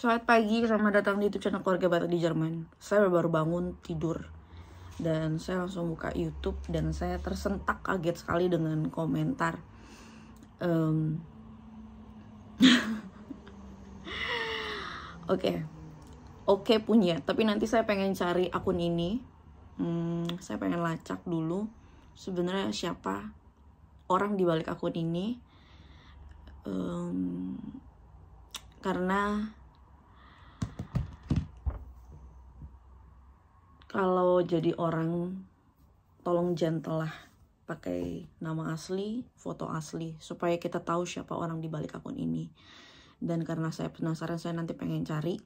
Selamat pagi, selamat datang di YouTube channel Keluarga Batak di Jerman. Saya baru bangun tidur dan saya langsung buka YouTube dan saya tersentak kaget sekali dengan komentar. Oke punya, tapi nanti saya pengen cari akun ini. Saya pengen lacak dulu sebenarnya siapa orang di balik akun ini. Karena kalau jadi orang, tolong gentle lah, pakai nama asli, foto asli, supaya kita tahu siapa orang di balik akun ini. Dan karena saya penasaran, saya nanti pengen cari.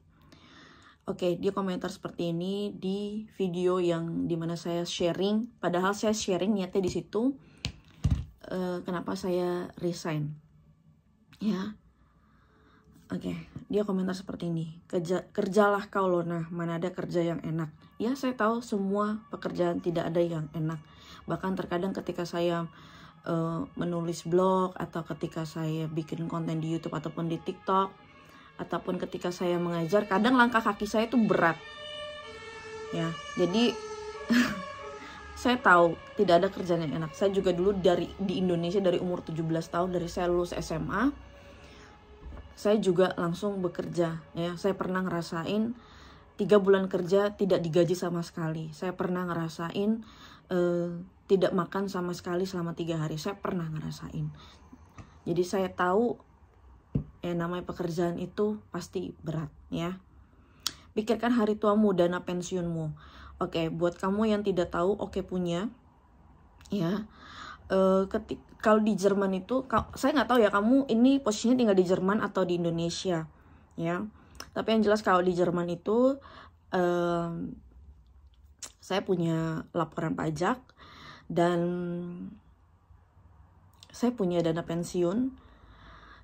Oke, dia komentar seperti ini di video yang dimana saya sharing. Padahal saya sharing niatnya di situ. Kenapa saya resign? Ya. Oke, dia komentar seperti ini. Kerjalah kau Lona, mana ada kerja yang enak. Ya, saya tahu semua pekerjaan tidak ada yang enak. Bahkan terkadang ketika saya menulis blog, atau ketika saya bikin konten di YouTube ataupun di TikTok, ataupun ketika saya mengajar, kadang langkah kaki saya itu berat. Ya, jadi saya tahu tidak ada kerjaan yang enak. Saya juga dulu di Indonesia dari umur 17 tahun, dari saya lulus SMA, saya juga langsung bekerja. Ya, saya pernah ngerasain 3 bulan kerja tidak digaji sama sekali. Saya pernah ngerasain tidak makan sama sekali selama 3 hari. Saya pernah ngerasain. Jadi saya tahu namanya pekerjaan itu pasti berat ya. Pikirkan hari tuamu, dana pensiunmu. Oke, buat kamu yang tidak tahu, oke punya ya. Kalau di Jerman itu, saya nggak tahu ya kamu ini posisinya tinggal di Jerman atau di Indonesia ya. Tapi yang jelas kalau di Jerman itu saya punya laporan pajak dan saya punya dana pensiun.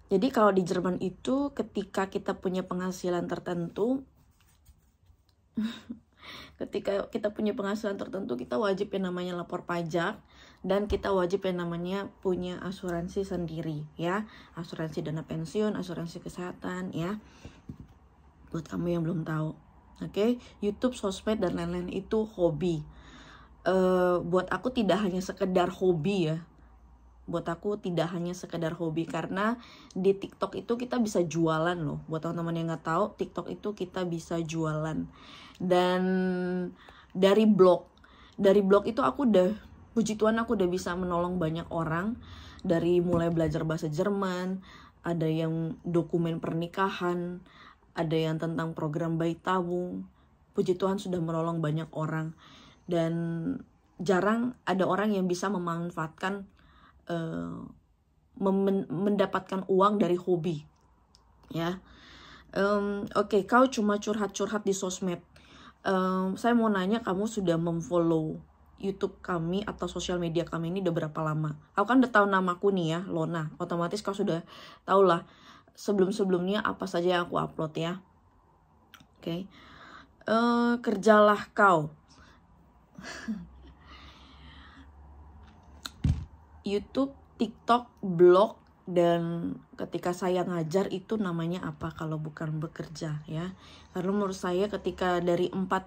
Jadi kalau di Jerman itu ketika kita punya penghasilan tertentu kita wajib yang namanya lapor pajak, dan kita wajib yang namanya punya asuransi sendiri ya, asuransi dana pensiun, asuransi kesehatan ya, buat kamu yang belum tahu. Oke, YouTube, sosmed dan lain-lain itu hobi. Buat aku tidak hanya sekedar hobi ya. Buat aku tidak hanya sekedar hobi, karena di TikTok itu kita bisa jualan loh. Buat teman-teman yang nggak tahu, TikTok itu kita bisa jualan. Dan dari blog itu aku udah, puji Tuhan aku udah bisa menolong banyak orang. Dari mulai belajar bahasa Jerman, ada yang dokumen pernikahan, ada yang tentang program bayi tabung. Puji Tuhan sudah menolong banyak orang. Dan jarang ada orang yang bisa memanfaatkan mendapatkan uang dari hobi ya. Oke, kau cuma curhat-curhat di sosmed. Saya mau nanya, kamu sudah memfollow YouTube kami atau sosial media kami ini udah berapa lama? Aku kan udah tahu namaku nih ya, Lona. Otomatis kau sudah tahu lah sebelum-sebelumnya apa saja yang aku upload ya. Oke. Kerjalah kau. YouTube, TikTok, blog, dan ketika saya ngajar itu namanya apa kalau bukan bekerja ya. Karena menurut saya ketika dari empat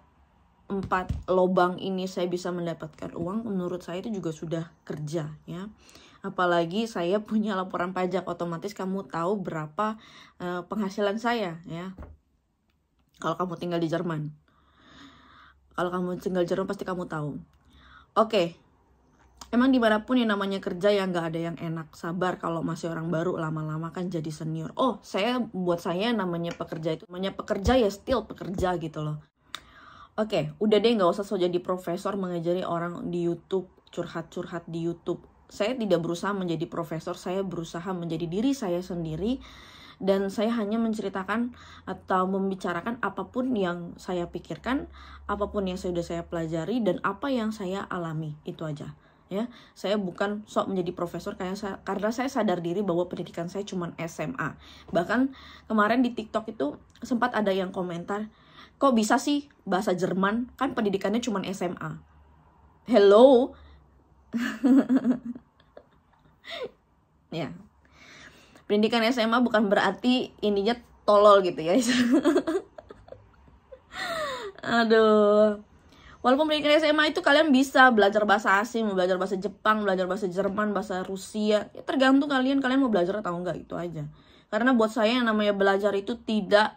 lobang ini saya bisa mendapatkan uang, menurut saya itu juga sudah kerja ya. Apalagi saya punya laporan pajak, otomatis kamu tahu berapa penghasilan saya ya. Kalau kamu tinggal di Jerman, pasti kamu tahu. Oke. Emang dimanapun yang namanya kerja yang gak ada yang enak. Sabar, kalau masih orang baru, lama-lama kan jadi senior. Buat saya namanya pekerja itu, namanya pekerja ya still pekerja gitu loh. Oke, udah deh gak usah so jadi profesor mengajari orang di YouTube, curhat-curhat di YouTube. Saya tidak berusaha menjadi profesor, saya berusaha menjadi diri saya sendiri. Dan saya hanya menceritakan atau membicarakan apapun yang saya pikirkan, apapun yang sudah saya pelajari, dan apa yang saya alami, itu aja. Ya, saya bukan sok menjadi profesor karena saya sadar diri bahwa pendidikan saya cuma SMA. Bahkan kemarin di TikTok itu sempat ada yang komentar, kok bisa sih bahasa Jerman, kan pendidikannya cuma SMA. Hello. Ya, pendidikan SMA bukan berarti ininya tolol gitu ya. Aduh. Walaupun pendidikan SMA itu kalian bisa belajar bahasa asing, belajar bahasa Jepang, belajar bahasa Jerman, bahasa Rusia. Ya, tergantung kalian mau belajar atau enggak, itu aja. Karena buat saya yang namanya belajar itu tidak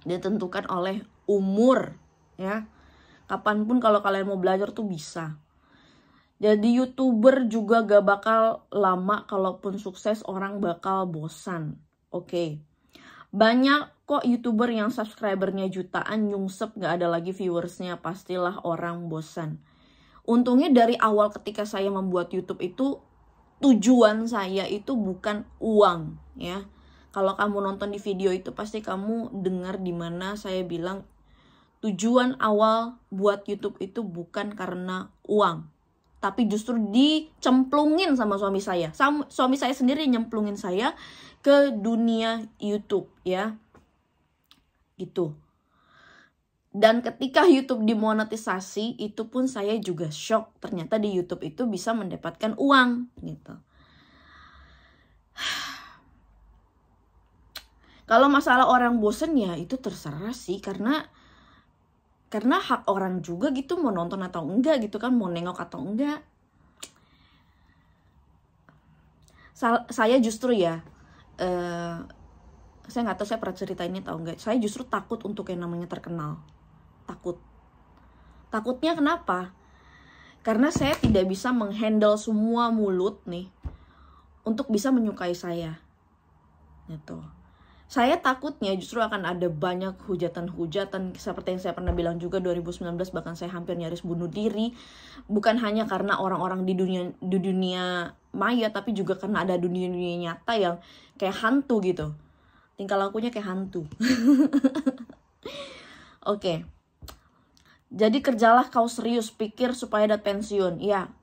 ditentukan oleh umur, ya. Kapanpun kalau kalian mau belajar tuh bisa. Jadi YouTuber juga gak bakal lama, kalaupun sukses orang bakal bosan. Oke. Banyak kok YouTuber yang subscribernya jutaan nyungsep gak ada lagi viewersnya, pastilah orang bosan. Untungnya dari awal ketika saya membuat YouTube itu, tujuan saya itu bukan uang, ya. Kalau kamu nonton di video itu pasti kamu dengar di mana saya bilang tujuan awal buat YouTube itu bukan karena uang, tapi justru dicemplungin sama suami saya. Suami saya sendiri nyemplungin saya ke dunia YouTube, ya. Gitu. Dan ketika YouTube dimonetisasi, itu pun saya juga shock. Ternyata di YouTube itu bisa mendapatkan uang, gitu. Kalau masalah orang bosen ya itu terserah sih, karena hak orang juga gitu mau nonton atau enggak gitu kan, mau nengok atau enggak. Saya justru ya, saya nggak tahu saya pernah cerita ini atau enggak, saya justru takut untuk yang namanya terkenal. Takutnya kenapa? Karena saya tidak bisa menghandle semua mulut nih untuk bisa menyukai saya, gitu. Saya takutnya justru akan ada banyak hujatan-hujatan seperti yang saya pernah bilang juga 2019, bahkan saya hampir nyaris bunuh diri, bukan hanya karena orang-orang di dunia maya, tapi juga karena ada dunia nyata yang kayak hantu gitu. Tingkah lakunya kayak hantu. Oke. Jadi kerjalah kau serius, pikir supaya dapat pensiun. Ya,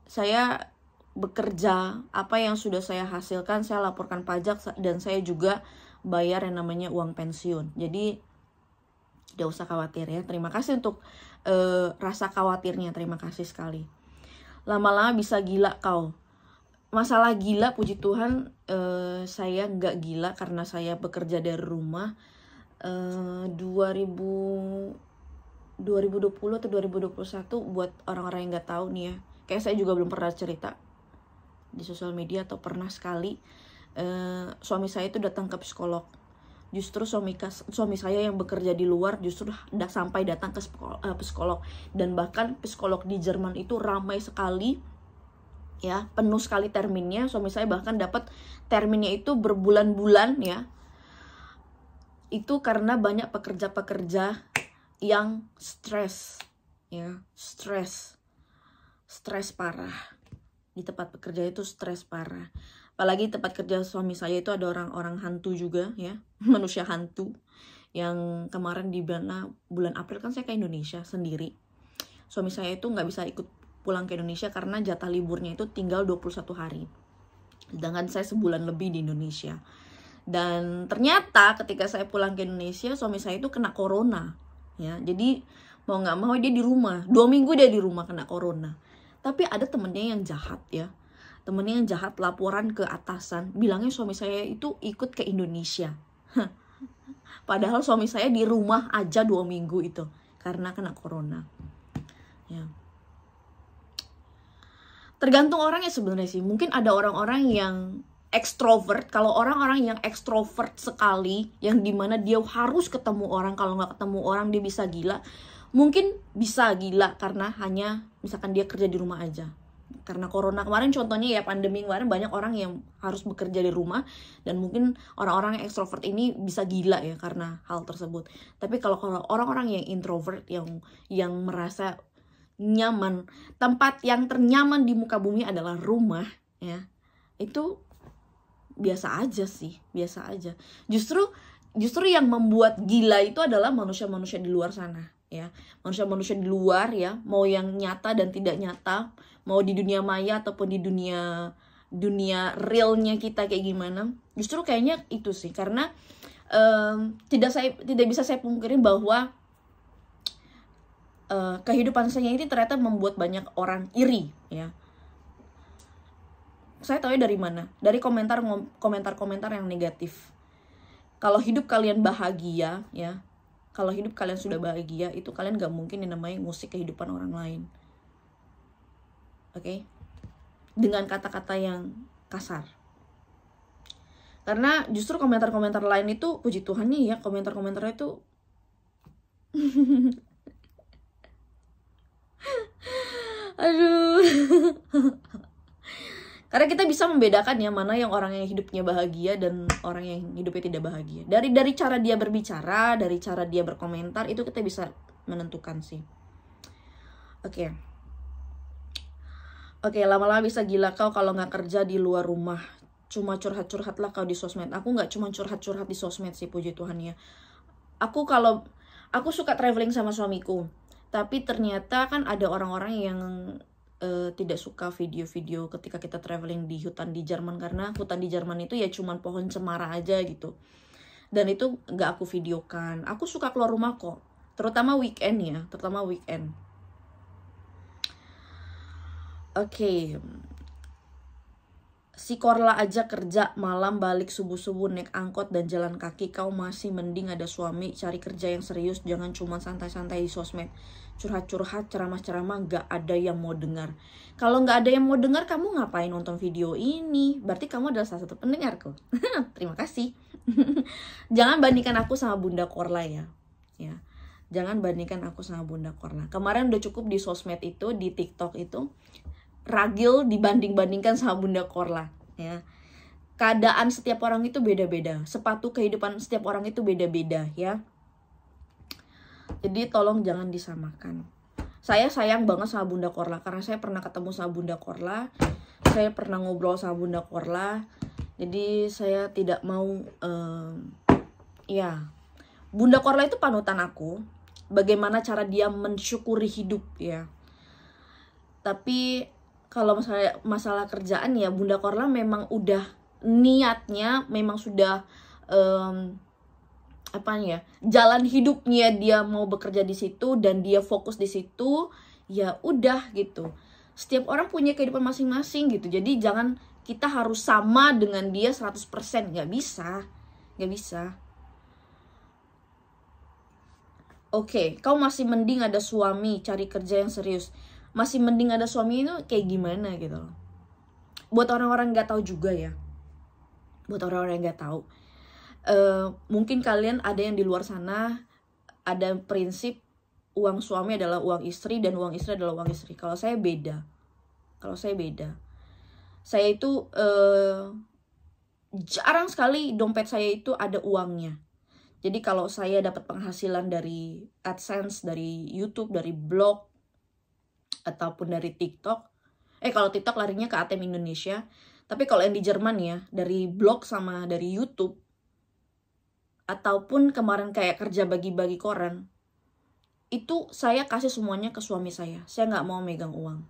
saya bekerja, apa yang sudah saya hasilkan saya laporkan pajak, dan saya juga bayar yang namanya uang pensiun. Jadi tidak usah khawatir ya. Terima kasih untuk rasa khawatirnya, terima kasih sekali. Lama-lama bisa gila kau. Masalah gila, puji Tuhan saya nggak gila karena saya bekerja dari rumah. 2020 atau 2021, buat orang-orang yang nggak tahu nih ya, kayak saya juga belum pernah cerita di sosial media atau pernah sekali. Suami saya itu datang ke psikolog. Justru suami saya yang bekerja di luar justru sampai datang ke psikolog. Dan bahkan psikolog di Jerman itu ramai sekali, ya, penuh sekali terminnya. Suami saya bahkan dapat terminnya itu berbulan-bulan, ya. Itu karena banyak pekerja-pekerja yang stres, ya, stres parah. Di tempat pekerja itu stres parah. Apalagi tempat kerja suami saya itu ada orang-orang hantu juga, ya, manusia hantu. Yang kemarin di bulan April kan saya ke Indonesia sendiri. Suami saya itu nggak bisa ikut pulang ke Indonesia karena jatah liburnya itu tinggal 21 hari. Sedangkan saya sebulan lebih di Indonesia. Dan ternyata ketika saya pulang ke Indonesia, suami saya itu kena corona, ya. Jadi mau nggak mau dia di rumah. 2 minggu dia di rumah kena corona. Tapi ada temennya yang jahat, ya. Temennya yang jahat laporan ke atasan, bilangnya suami saya itu ikut ke Indonesia. Padahal suami saya di rumah aja 2 minggu itu karena kena corona, ya. Tergantung orangnya sebenarnya sih. Mungkin ada orang-orang yang ekstrovert. Kalau orang-orang yang ekstrovert sekali, yang dimana dia harus ketemu orang, kalau nggak ketemu orang dia bisa gila. Mungkin bisa gila karena hanya misalkan dia kerja di rumah aja. Karena corona kemarin contohnya, ya, pandemi kemarin banyak orang yang harus bekerja di rumah, dan mungkin orang-orang yang ekstrovert ini bisa gila ya karena hal tersebut. Tapi kalau orang-orang yang introvert, yang merasa nyaman, tempat yang ternyaman di muka bumi adalah rumah, ya, itu biasa aja sih, biasa aja. Justru yang membuat gila itu adalah manusia-manusia di luar sana, ya, manusia-manusia di luar, ya, mau yang nyata dan tidak nyata, mau di dunia maya ataupun di dunia realnya kita kayak gimana. Justru kayaknya itu sih, karena tidak bisa saya pungkirin bahwa kehidupan saya ini ternyata membuat banyak orang iri, ya. Saya tahu dari mana? Dari komentar yang negatif. Kalau hidup kalian bahagia ya, kalau hidup kalian sudah bahagia, itu kalian gak mungkin yang namanya musik kehidupan orang lain. Oke? Dengan kata-kata yang kasar. Karena justru komentar-komentar lain itu, puji Tuhan nih ya, komentar-komentarnya itu aduh. Karena kita bisa membedakan ya, mana yang orang yang hidupnya bahagia dan orang yang hidupnya tidak bahagia. Dari cara dia berbicara, dari cara dia berkomentar, itu kita bisa menentukan sih. Oke, lama-lama bisa gila kau kalau nggak kerja di luar rumah. Cuma curhat-curhat lah kau di sosmed. Aku nggak cuma curhat-curhat di sosmed sih, puji Tuhan ya. Aku suka traveling sama suamiku, tapi ternyata kan ada orang-orang yang tidak suka video-video ketika kita traveling di hutan di Jerman, karena hutan di Jerman itu ya cuman pohon cemara aja gitu. Dan itu nggak aku videokan. Aku suka keluar rumah kok, terutama weekend ya, Oke. Si Korla aja kerja malam, balik subuh-subuh naik angkot dan jalan kaki. Kau masih mending ada suami, cari kerja yang serius, jangan cuma santai-santai di sosmed. Curhat-curhat, ceramah-ceramah, gak ada yang mau dengar. Kalau gak ada yang mau dengar, kamu ngapain nonton video ini? Berarti kamu adalah salah satu pendengarku. Terima kasih. Jangan bandingkan aku sama Bunda Korla ya. Jangan bandingkan aku sama Bunda Korla. Kemarin udah cukup di sosmed itu, di TikTok itu ragil dibanding-bandingkan sama Bunda Korla ya. Keadaan setiap orang itu beda-beda, sepatu kehidupan setiap orang itu beda-beda ya. Jadi tolong jangan disamakan. Saya sayang banget sama Bunda Korla karena saya pernah ketemu sama Bunda Korla, saya pernah ngobrol sama Bunda Korla. Jadi saya tidak mau ya, Bunda Korla itu panutan aku, bagaimana cara dia mensyukuri hidup ya. Tapi kalau masalah kerjaan ya, Bunda Korla memang udah niatnya, memang sudah jalan hidupnya dia mau bekerja di situ dan dia fokus di situ, ya udah gitu. Setiap orang punya kehidupan masing-masing gitu. Jadi jangan kita harus sama dengan dia 100%, nggak bisa. Oke, kau masih mending ada suami, cari kerja yang serius. Masih mending ada suami itu kayak gimana gitu loh. Buat orang-orang nggak tahu juga ya. Mungkin kalian ada yang di luar sana ada prinsip uang suami adalah uang istri dan uang istri adalah uang istri. Kalau saya beda. Saya itu jarang sekali dompet saya itu ada uangnya. Jadi kalau saya dapat penghasilan dari AdSense, dari YouTube, dari blog, ataupun dari TikTok. Kalau TikTok larinya ke ATM Indonesia. Tapi kalau yang di Jerman ya, dari blog sama dari YouTube, ataupun kemarin kayak kerja bagi-bagi koran, itu saya kasih semuanya ke suami saya. Saya nggak mau megang uang.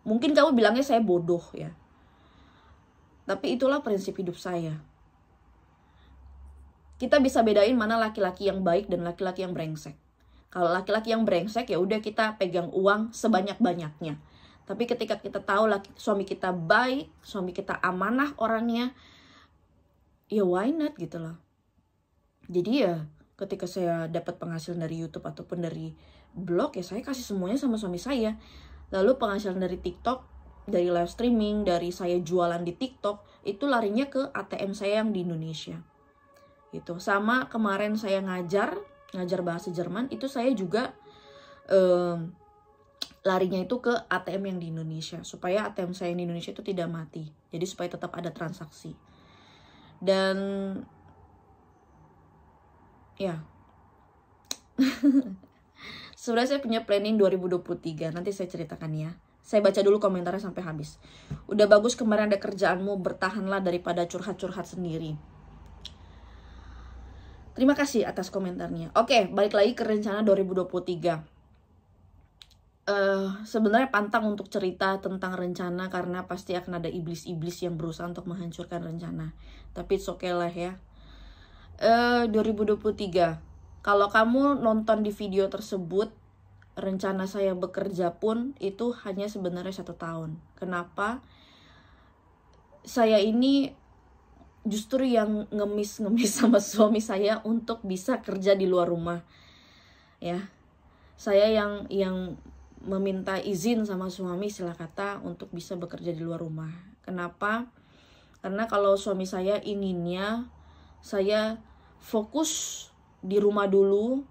Mungkin kamu bilangnya saya bodoh ya. Tapi itulah prinsip hidup saya. Kita bisa bedain mana laki-laki yang baik dan laki-laki yang brengsek. Kalau laki-laki yang brengsek ya udah kita pegang uang sebanyak-banyaknya. Tapi ketika kita tahu suami kita baik, suami kita amanah orangnya, ya why not gitu loh. Jadi ya ketika saya dapat penghasilan dari YouTube ataupun dari blog ya saya kasih semuanya sama suami saya. Lalu penghasilan dari TikTok, dari live streaming, dari saya jualan di TikTok, itu larinya ke ATM saya yang di Indonesia. Gitu. Sama kemarin saya ngajar bahasa Jerman, itu saya juga larinya itu ke ATM yang di Indonesia, supaya ATM saya yang di Indonesia itu tidak mati, jadi supaya tetap ada transaksi. Dan ya sebenarnya saya punya planning 2023, nanti saya ceritakan ya. Saya baca dulu komentarnya sampai habis. Udah bagus kemarin ada kerjaanmu, bertahanlah daripada curhat-curhat sendiri. Terima kasih atas komentarnya. Oke, balik lagi ke rencana 2023. Sebenarnya pantang untuk cerita tentang rencana karena pasti akan ada iblis-iblis yang berusaha untuk menghancurkan rencana. Tapi it's okay lah ya. 2023. Kalau kamu nonton di video tersebut, rencana saya bekerja pun itu hanya sebenarnya 1 tahun. Kenapa? Saya ini justru yang ngemis sama suami saya untuk bisa kerja di luar rumah. Ya, saya yang meminta izin sama suami istilah kata untuk bisa bekerja di luar rumah. Kenapa? Karena kalau suami saya inginnya saya fokus di rumah dulu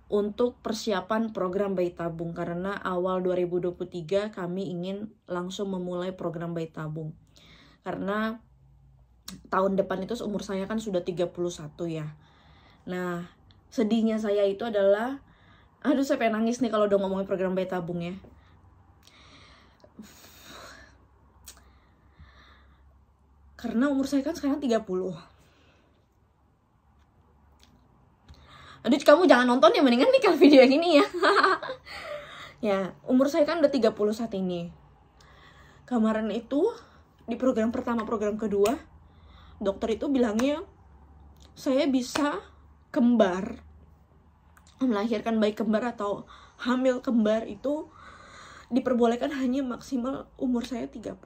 untuk persiapan program bayi tabung, karena awal 2023 kami ingin langsung memulai program bayi tabung. Karena tahun depan itu umur saya kan sudah 31 ya. Nah, sedihnya saya itu adalah, aduh saya pengen nangis nih kalau udah ngomongin program bayi tabung ya. Karena umur saya kan sekarang 30. Aduh, kamu jangan nonton ya, mendingan nih kalau video yang ini ya. Ya, umur saya kan udah 30 saat ini. Kemarin itu di program pertama, program kedua, dokter itu bilangnya saya bisa kembar, melahirkan bayi kembar atau hamil kembar itu diperbolehkan hanya maksimal umur saya 30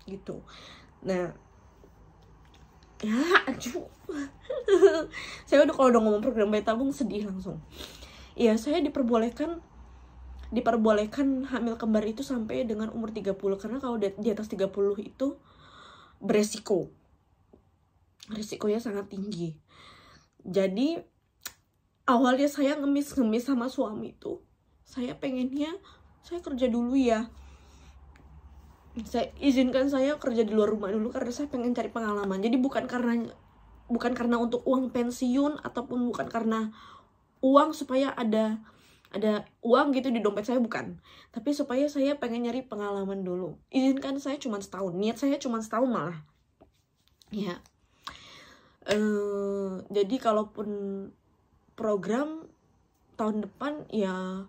gitu. Nah, ya aduh. Saya udah kalau udah ngomong program bayi tabung sedih langsung. Iya, saya diperbolehkan hamil kembar itu sampai dengan umur 30, karena kalau di atas 30 itu beresiko. Risikonya sangat tinggi. Jadi awalnya saya ngemis sama suami itu, saya pengennya saya kerja dulu ya. Saya izinkan saya kerja di luar rumah dulu karena saya pengen cari pengalaman. Jadi bukan karena untuk uang pensiun ataupun bukan karena uang supaya ada uang gitu di dompet saya, bukan. Tapi supaya saya pengen nyari pengalaman dulu. Izinkan saya cuma setahun. Niat saya cuma setahun malah. Ya. Jadi kalaupun program tahun depan ya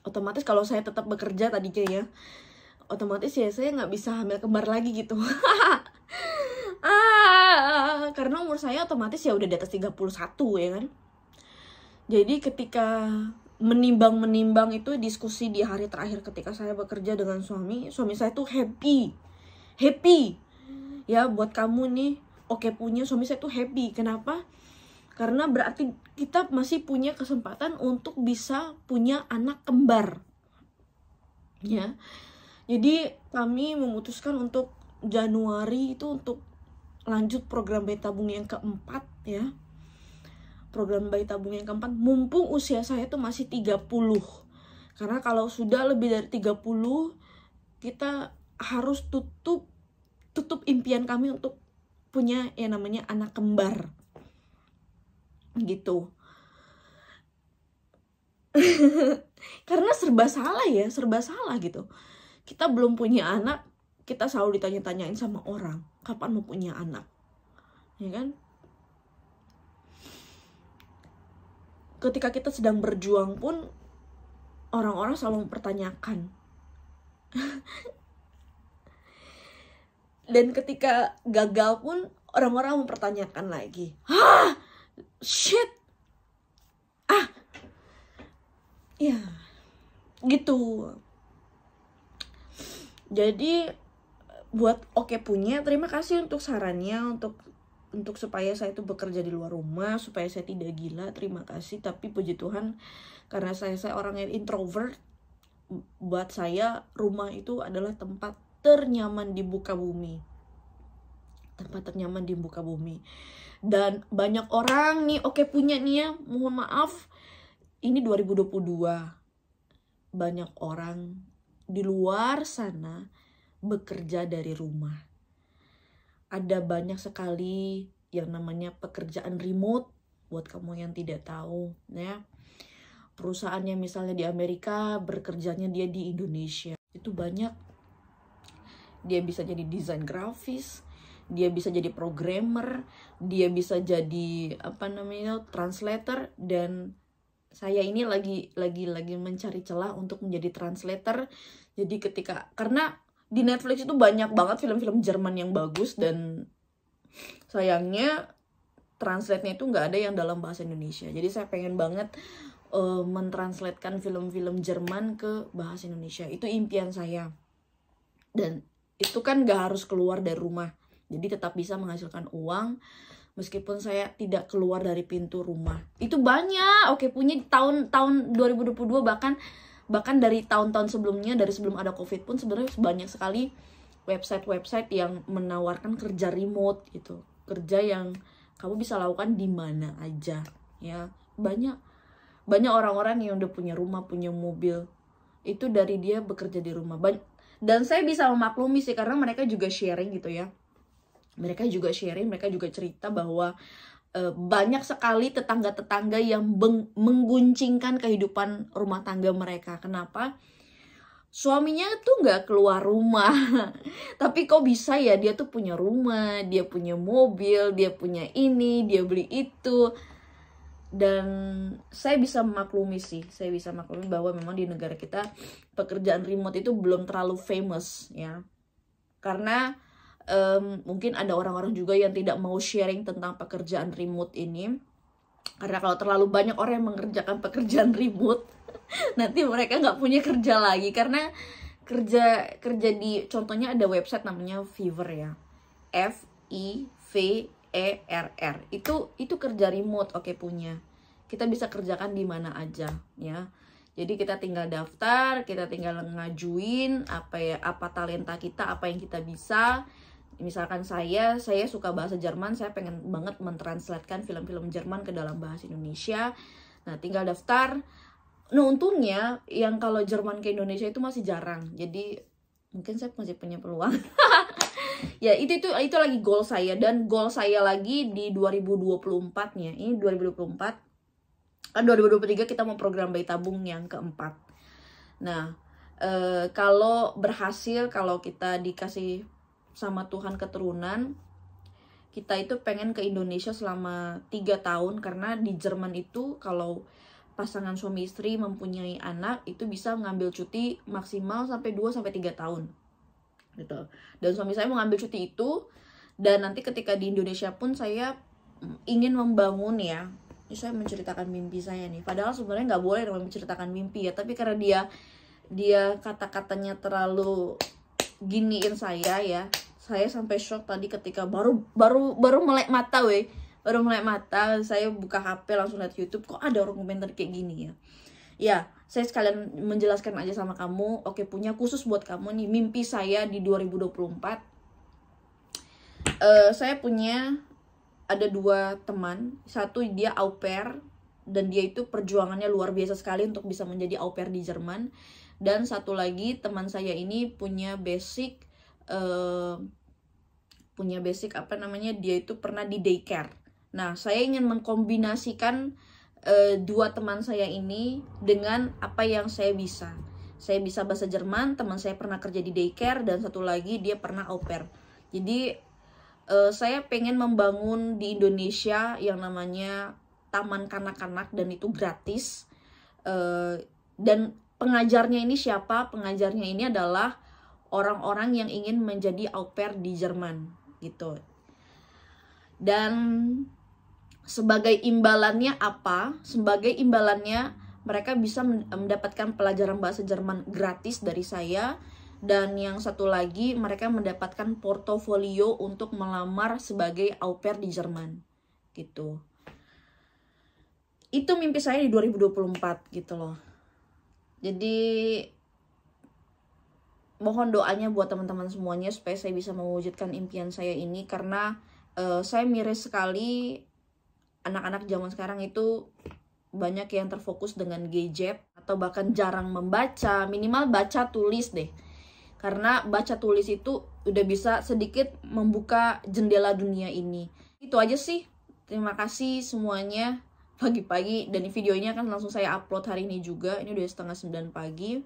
otomatis kalau saya tetap bekerja tadinya ya, otomatis ya saya nggak bisa hamil kembar lagi gitu. Karena umur saya otomatis ya udah di atas 31 ya kan. Jadi ketika menimbang itu diskusi di hari terakhir ketika saya bekerja dengan suami saya tuh happy ya, buat kamu nih oke punya suami saya tuh happy. Kenapa? Karena berarti kita masih punya kesempatan untuk bisa punya anak kembar ya. Jadi kami memutuskan untuk Januari itu untuk lanjut program bayi tabung yang keempat ya. Program bayi tabung yang keempat mumpung usia saya tuh masih 30. Karena kalau sudah lebih dari 30 kita harus tutup impian kami untuk punya yang namanya anak kembar gitu. Karena serba salah gitu. Kita belum punya anak, kita selalu ditanya-tanyain sama orang, kapan mau punya anak, ya kan? Ketika kita sedang berjuang pun orang-orang selalu mempertanyakan. Dan ketika gagal pun orang-orang mempertanyakan lagi. Shit. Ya, gitu. Jadi buat oke punya, terima kasih untuk sarannya untuk supaya saya itu bekerja di luar rumah, supaya saya tidak gila, terima kasih. Tapi puji Tuhan, karena saya orang yang introvert, buat saya rumah itu adalah tempat ternyaman di muka bumi. Tempat ternyaman di muka bumi. Dan banyak orang nih oke punya nih ya, mohon maaf, ini 2022. Banyak orang di luar sana bekerja dari rumah. Ada banyak sekali yang namanya pekerjaan remote, buat kamu yang tidak tahu ya. Perusahaannya misalnya di Amerika, bekerjanya dia di Indonesia. Itu banyak. Dia bisa jadi desain grafis, dia bisa jadi programmer, dia bisa jadi translator. Dan saya ini lagi mencari celah untuk menjadi translator. Jadi karena di Netflix itu banyak banget film-film Jerman yang bagus, dan sayangnya translate-nya itu nggak ada yang dalam bahasa Indonesia. Jadi saya pengen banget mentranslatekan film-film Jerman ke bahasa Indonesia. Itu impian saya. Dan itu kan nggak harus keluar dari rumah. Jadi tetap bisa menghasilkan uang meskipun saya tidak keluar dari pintu rumah. Itu banyak Oke punya tahun 2022, bahkan dari tahun-tahun sebelumnya, dari sebelum ada COVID pun sebenarnya banyak sekali website-website yang menawarkan kerja remote gitu. Kerja yang kamu bisa lakukan di mana aja ya. Banyak orang-orang yang udah punya rumah, punya mobil, itu dari dia bekerja di rumah. Dan saya bisa memaklumi sih, karena mereka juga sharing gitu ya. Mereka juga cerita bahwa banyak sekali tetangga-tetangga yang mengguncingkan kehidupan rumah tangga mereka. Kenapa? Suaminya tuh nggak keluar rumah, tapi kok bisa ya dia tuh punya rumah, dia punya mobil, dia punya ini, dia beli itu. Dan saya bisa memaklumi bahwa memang di negara kita pekerjaan remote itu belum terlalu famous ya, karena mungkin ada orang-orang juga yang tidak mau sharing tentang pekerjaan remote ini, karena kalau terlalu banyak orang yang mengerjakan pekerjaan remote nanti mereka nggak punya kerja lagi. Karena kerja di, contohnya ada website namanya Fiverr ya, Fiverr, itu kerja remote. Oke, punya, kita bisa kerjakan di mana aja ya. Jadi kita tinggal daftar, kita tinggal ngajuin apa talenta kita, apa yang kita bisa. Misalkan saya suka bahasa Jerman, saya pengen banget mentranslatekan film-film Jerman ke dalam bahasa Indonesia. Nah, tinggal daftar. Nah, untungnya yang kalau Jerman ke Indonesia itu masih jarang. Jadi mungkin saya masih punya peluang. Ya, itu lagi goal saya, dan goal saya lagi di 2024-nya. Ini 2024. Kan 2023 kita mau program bayi tabung yang keempat. Nah, kalau berhasil, kalau kita dikasih sama Tuhan keturunan, kita itu pengen ke Indonesia selama 3 tahun. Karena di Jerman itu kalau pasangan suami istri mempunyai anak, itu bisa mengambil cuti maksimal sampai 2-3 tahun gitu. Dan suami saya mengambil cuti itu, dan nanti ketika di Indonesia pun saya ingin membangun ya. Ini saya menceritakan mimpi saya nih, padahal sebenarnya nggak boleh menceritakan mimpi ya, tapi karena dia kata-katanya terlalu giniin saya ya, saya sampai shock tadi ketika baru melek mata saya buka HP langsung lihat YouTube, kok ada orang komentar kayak gini ya. Ya, saya sekalian menjelaskan aja sama kamu. Oke, punya khusus buat kamu nih mimpi saya di 2024. Saya punya ada 2 teman. Satu dia au pair, dan dia itu perjuangannya luar biasa sekali untuk bisa menjadi au pair di Jerman. Dan satu lagi teman saya ini punya basic dia itu pernah di daycare. Nah, saya ingin mengkombinasikan 2 teman saya ini dengan apa yang saya bisa. Saya bisa bahasa Jerman, teman saya pernah kerja di daycare, dan satu lagi dia pernah au pair. Jadi saya pengen membangun di Indonesia yang namanya taman kanak-kanak, dan itu gratis. Dan pengajarnya ini siapa? Pengajarnya ini adalah orang-orang yang ingin menjadi au pair di Jerman gitu. Dan sebagai imbalannya apa? Sebagai imbalannya mereka bisa mendapatkan pelajaran bahasa Jerman gratis dari saya. Dan yang satu lagi, mereka mendapatkan portofolio untuk melamar sebagai au pair di Jerman gitu. Itu mimpi saya di 2024 gitu loh. Jadi mohon doanya buat teman-teman semuanya supaya saya bisa mewujudkan impian saya ini. Karena saya miris sekali anak-anak zaman sekarang itu banyak yang terfokus dengan gadget, atau bahkan jarang membaca. Minimal baca tulis deh, karena baca tulis itu udah bisa sedikit membuka jendela dunia ini. Itu aja sih, terima kasih semuanya. Pagi-pagi, dan videonya kan langsung saya upload hari ini juga. Ini udah 8:30 pagi.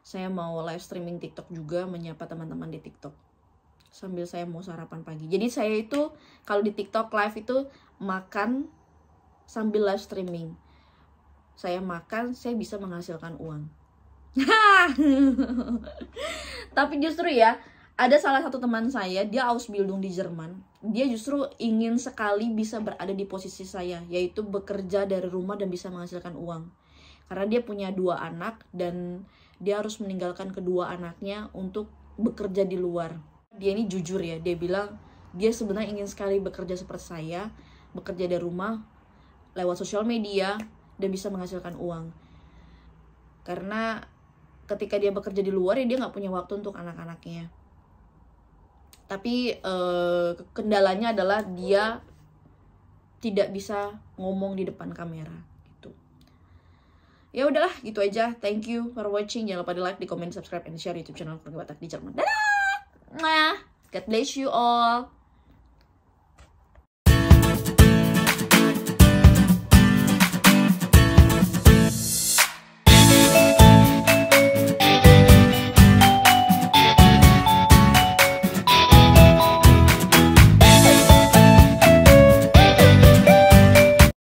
Saya mau live streaming TikTok juga, menyapa teman-teman di TikTok sambil saya mau sarapan pagi. Jadi saya itu kalau di TikTok live itu makan sambil live streaming. Saya makan, saya bisa menghasilkan uang. Tapi justru ya, ada salah satu teman saya, dia Ausbildung di Jerman. Dia justru ingin sekali bisa berada di posisi saya, yaitu bekerja dari rumah dan bisa menghasilkan uang. Karena dia punya 2 anak, dan dia harus meninggalkan kedua anaknya untuk bekerja di luar. Dia ini jujur ya, dia bilang Dia sebenarnya ingin sekali bekerja seperti saya, bekerja dari rumah lewat sosial media dan bisa menghasilkan uang. Karena ketika dia bekerja di luar ya dia nggak punya waktu untuk anak-anaknya. Tapi kendalanya adalah dia tidak bisa ngomong di depan kamera gitu. Ya udahlah, gitu aja. Thank you for watching. Jangan lupa di like, di comment, subscribe, and share YouTube channel Keluarga Batak di Jerman. Dadah! God bless you all.